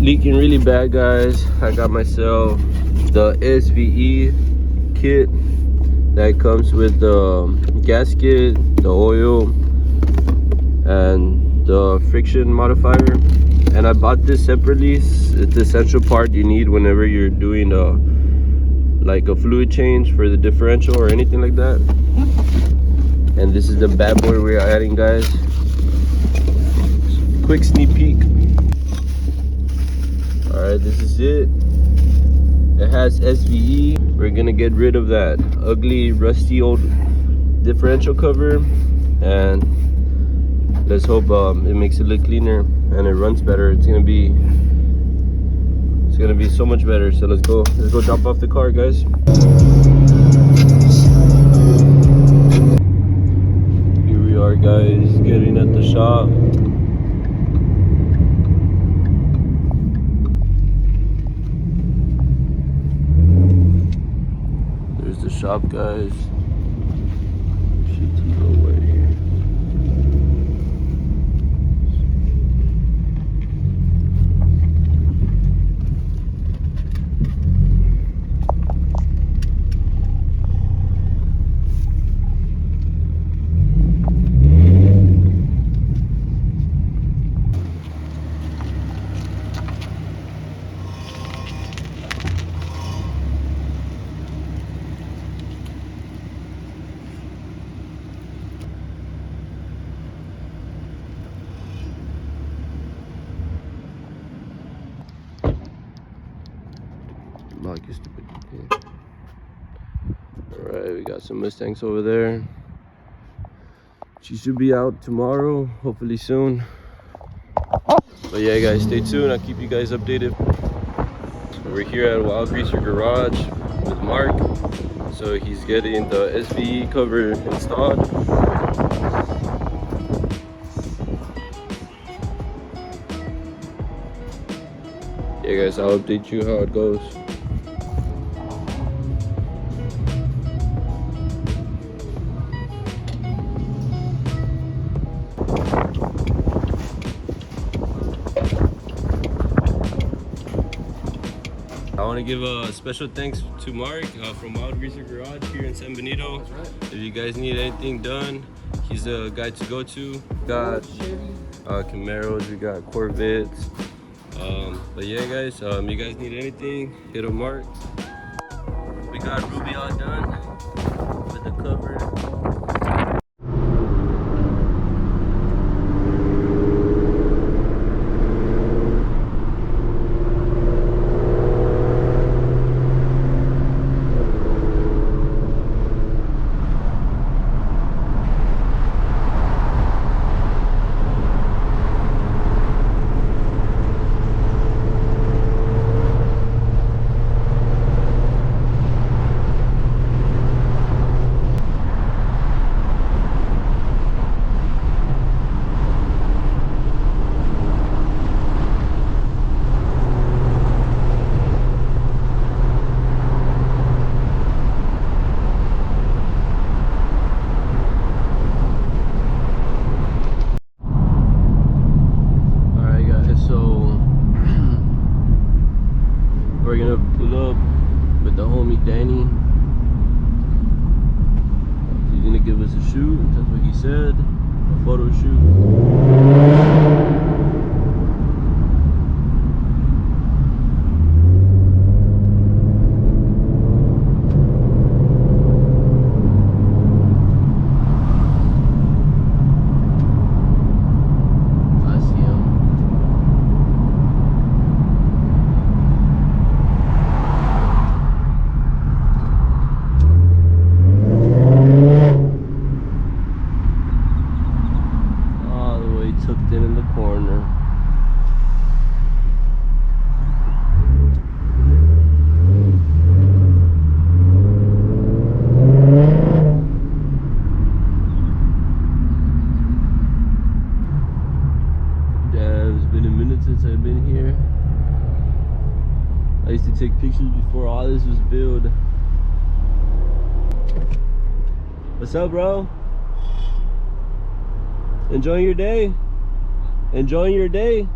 leaking really bad, guys. I got myself the SVE kit that comes with the gasket, the oil, and the friction modifier. And I bought this separately. It's the essential part you need whenever you're doing like a fluid change for the differential or anything like that. And this is the bad boy we're adding, guys. Quick sneak peek. All right, this is it. It has SVE. We're gonna get rid of that ugly, rusty old differential cover, and let's hope it makes it look cleaner and it runs better. It's gonna be so much better. So let's go drop off the car, guys. Here we are, guys, getting at the shop. There's the shop, guys. Sheets go away here. Lock your stupid thing. Alright, we got some Mustangs over there. She should be out tomorrow, hopefully soon. But yeah, guys, stay tuned. I'll keep you guys updated. We're here at Wild Greaser Garage with Mark. So he's getting the SVE cover installed. Yeah, guys, I'll update you how it goes. I want to give a special thanks to Mark from Wild Greaser Garage here in San Benito. That's right. If you guys need anything done, he's the guy to go to. We got Camaros, we got Corvettes. But yeah, guys, you guys need anything, hit up Mark. We got Ruby all done with the cover. We're gonna pull up with the homie Danny. He's gonna give us a shoot, that's what he said, a photo shoot. Since I've been here, I used to take pictures before all this was built. What's up, bro? Enjoying your day? Enjoying your day?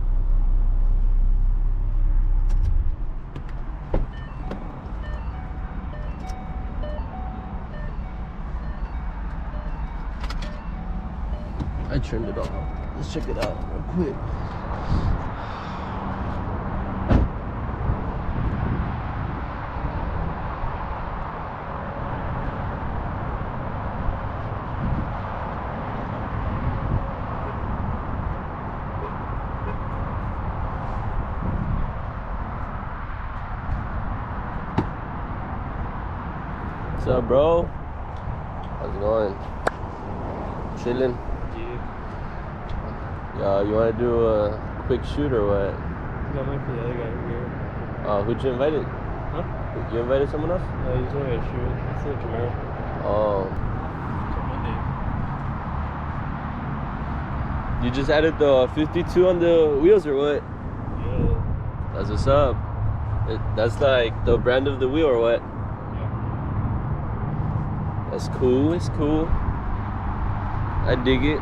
I turned it off. Let's check it out real quick. What's up, bro? How's it going? Chilling? Yeah. You want to do a quick shoot or what? Got mine for the other guy over here. Who'd you invite? Huh? You invited someone else? No, he's only gonna shoot. It's in Camaro. Oh. Till Monday. You just added the 52 on the wheels or what? Yeah. That's what's up. That's like the brand of the wheel or what? Yeah. That's cool. It's cool. I dig it.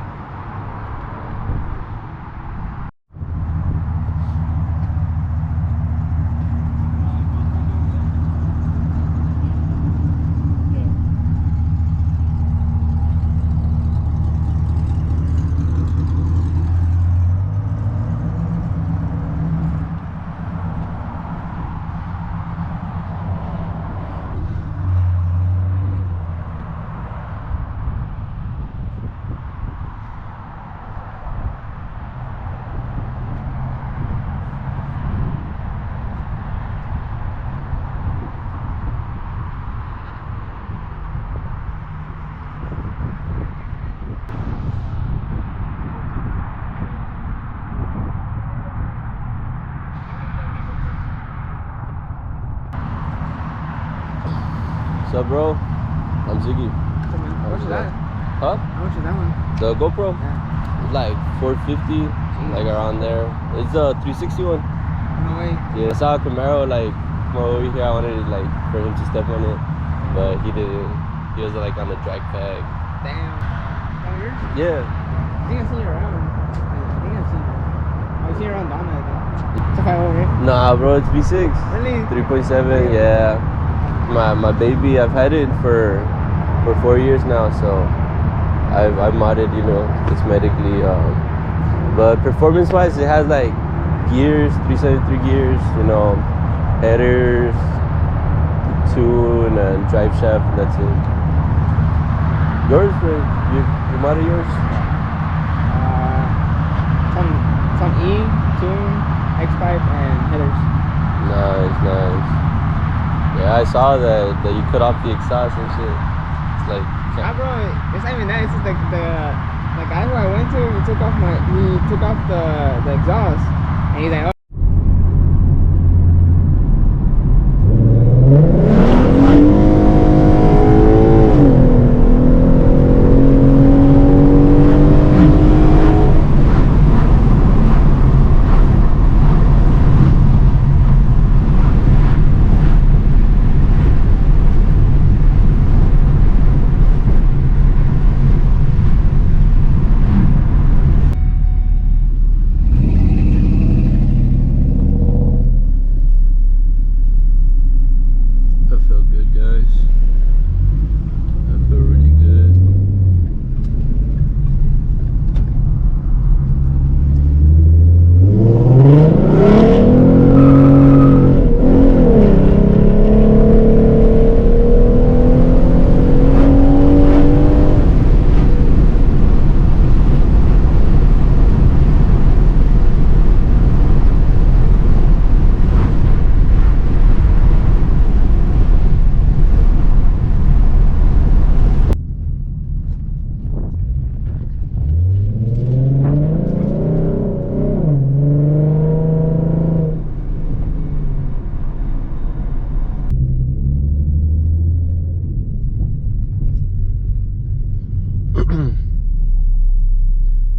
What's up, bro? I'm Ziggy. How much is that? Huh? How much is that one? The GoPro? Yeah. It's like 450, like around there. It's a 360 one. No way. Yeah, I saw a Camaro like come over here. I wanted it, like for him to step on it, but he didn't. He was like on the drag pack. Damn. Oh, yours? Yeah. I think I've seen you around. I think I've seen you. I've seen you around Donna, I think. It's a 5.0, right? Nah, bro, it's V6. Really? 3.7. Yeah. My baby, I've had it for 4 years now, so I've modded, you know, cosmetically. But performance-wise, it has like gears, 373 gears, you know, headers, tune, and drive shaft, and that's it. Yours, man? You modded yours? It's on E, tune, X-pipe, and headers. Nice. Yeah, I saw that you cut off the exhaust and shit. It's like, Bro, it's not even that. It's just like the guy who I went to, he took off the exhaust, and he's like, oh.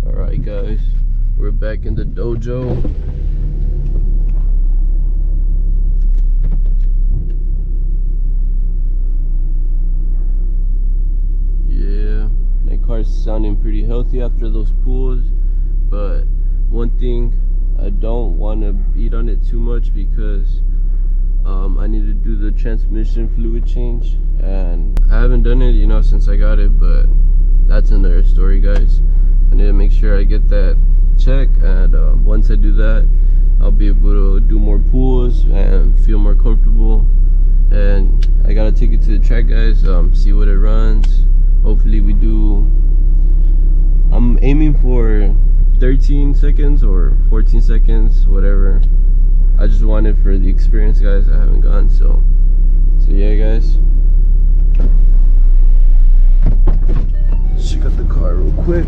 Alright guys, we're back in the dojo. Yeah, my car's sounding pretty healthy after those pulls, but one thing, I don't want to beat on it too much because I need to do the transmission fluid change, and I haven't done it, you know, since I got it, but that's another story, guys. I need to make sure I get that check, and once I do that, I'll be able to do more pulls and feel more comfortable. And I gotta take it to the track, guys, see what it runs. Hopefully we do. I'm aiming for 13 seconds or 14 seconds, whatever. I just want it for the experience, guys. I haven't gone, so yeah, guys. Check out the car real quick.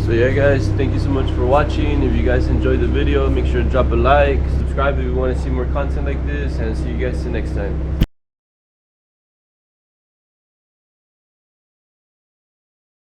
So yeah, guys, thank you so much for watching. If you guys enjoyed the video, make sure to drop a like, subscribe if you want to see more content like this, and see you guys next time.